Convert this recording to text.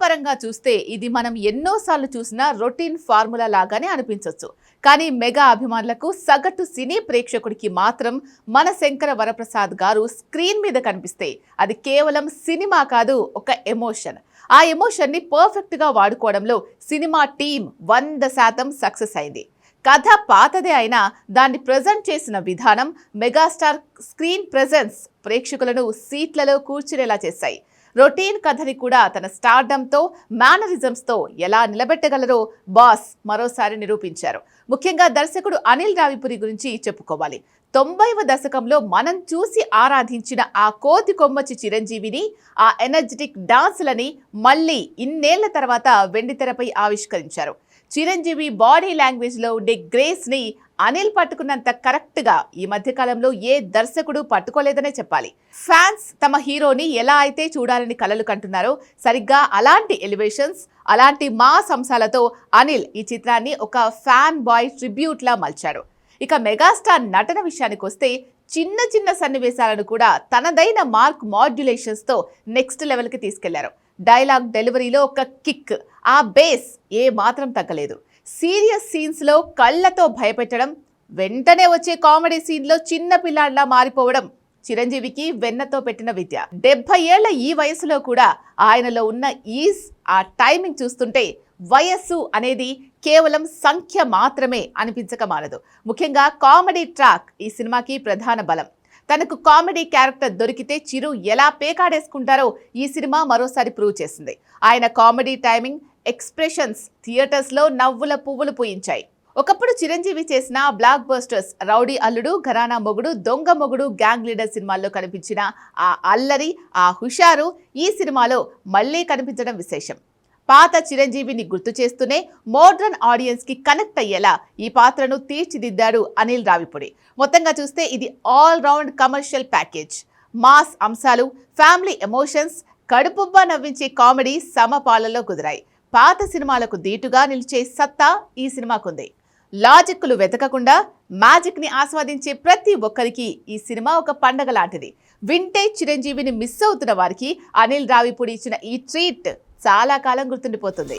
పరంగా చూస్తే ఇది మనం ఎన్నోసార్లు చూసిన రొటీన్ ఫార్ములా లాగానే అనిపించవచ్చు. కానీ మెగా అభిమానులకు, సగటు సినీ ప్రేక్షకుడికి మాత్రం మన శంకర వరప్రసాద్ గారు స్క్రీన్ మీద కనిపిస్తే అది కేవలం సినిమా కాదు, ఒక ఎమోషన్. ఆ ఎమోషన్ ని పర్ఫెక్ట్ గా వాడుకోవడంలో సినిమా టీం 100% సక్సెస్ అయింది. కథ పాతదే అయినా దాన్ని ప్రజెంట్ చేసిన విధానం, మెగాస్టార్ స్క్రీన్ ప్రెజెన్స్ ప్రేక్షకులను సీట్లలో కూర్చునేలా చేశాయి. రొటీన్ కథని కూడా తన స్టార్డమ్తో, మేనరిజమ్స్తో ఎలా నిలబెట్టగలరో బాస్ మరోసారి నిరూపించారు. ముఖ్యంగా దర్శకుడు అనిల్ రావిపురి గురించి చెప్పుకోవాలి. 90వ దశకంలో మనం చూసి ఆరాధించిన ఆ కోతి కొమ్మచి చిరంజీవిని, ఆ ఎనర్జెటిక్ డాన్సులని మళ్ళీ ఇన్నేళ్ల తర్వాత వెండితెరపై ఆవిష్కరించారు. చిరంజీవి బాడీ లాంగ్వేజ్ లో ఉండే గ్రేస్ ని అనిల్ పట్టుకున్నంత కరెక్ట్ గా ఈ మధ్యకాలంలో ఏ దర్శకుడు పట్టుకోలేదనే చెప్పాలి. ఫ్యాన్స్ తమ హీరోని ఎలా అయితే చూడాలని కలలు కంటున్నారో సరిగ్గా అలాంటి ఎలివేషన్స్, అలాంటి మాస్ అంశాలతో అనిల్ ఈ చిత్రాన్ని ఒక ఫ్యాన్ బాయ్ ట్రిబ్యూట్ లా మలిచాడు. ఇక మెగాస్టార్ నటన విషయానికి వస్తే చిన్న చిన్న సన్నివేశాలను కూడా తనదైన మార్క్ మాడ్యులేషన్స్ తో నెక్స్ట్ లెవెల్ కి తీసుకెళ్లారు. డైలాగ్ డెలివరీలో ఒక కిక్, ఆ బేస్ ఏ మాత్రం తగ్గలేదు. సీరియస్ సీన్స్ లో కళ్లతో భయపెట్టడం, వెంటనే వచ్చే కామెడీ సీన్ లో చిన్న పిల్లాడిలా మారిపోవడం చిరంజీవికి వెన్నతో పెట్టిన విద్య. 70 ఏళ్ల ఈ వయసులో కూడా ఆయనలో ఉన్న ఈజ్, ఆ టైమింగ్ చూస్తుంటే వయస్సు అనేది కేవలం సంఖ్య మాత్రమే అనిపించక మానదు. ముఖ్యంగా కామెడీ ట్రాక్ ఈ సినిమాకి ప్రధాన బలం. తనకు కామెడీ క్యారెక్టర్ దొరికితే చిరు ఎలా పేకాడేసుకుంటారో ఈ సినిమా మరోసారి ప్రూవ్ చేసింది. ఆయన కామెడీ టైమింగ్, ఎక్స్ప్రెషన్స్ థియేటర్స్ లో నవ్వుల పువ్వులు పూయించాయి. ఒకప్పుడు చిరంజీవి చేసిన బ్లాక్ బస్టర్స్ రౌడీ అల్లుడు, ఘరానా మొగుడు, దొంగ మొగుడు, గ్యాంగ్ లీడర్ సినిమాల్లో కనిపించిన ఆ అల్లరి, ఆ హుషారు ఈ సినిమాలో మళ్లీ కనిపించడం విశేషం. పాత చిరంజీవిని గుర్తు చేస్తూనే మోడ్రన్ ఆడియన్స్ కి కనెక్ట్ అయ్యేలా ఈ పాత్రను తీర్చిదిద్దాడు అనిల్ రావిపుడి. మొత్తంగా చూస్తే ఇది all round commercial package. Mass అంశాలు, ఫ్యామిలీ ఎమోషన్స్, కడుపుబ్బా నవ్వించే కామెడీ సమపాలలో కుదిరాయి. పాత సినిమాలకు దీటుగా నిలిచే సత్తా ఈ సినిమాకుంది. లాజిక్లు వెతకకుండా మ్యాజిక్ ని ఆస్వాదించే ప్రతి ఒక్కరికి ఈ సినిమా ఒక పండగ లాంటిది. వింటేజ్ చిరంజీవిని మిస్ అవుతున్న వారికి అనిల్ రావిపుడి ఇచ్చిన ఈ ట్రీట్ చాలా కాలం గుర్తుండిపోతుంది.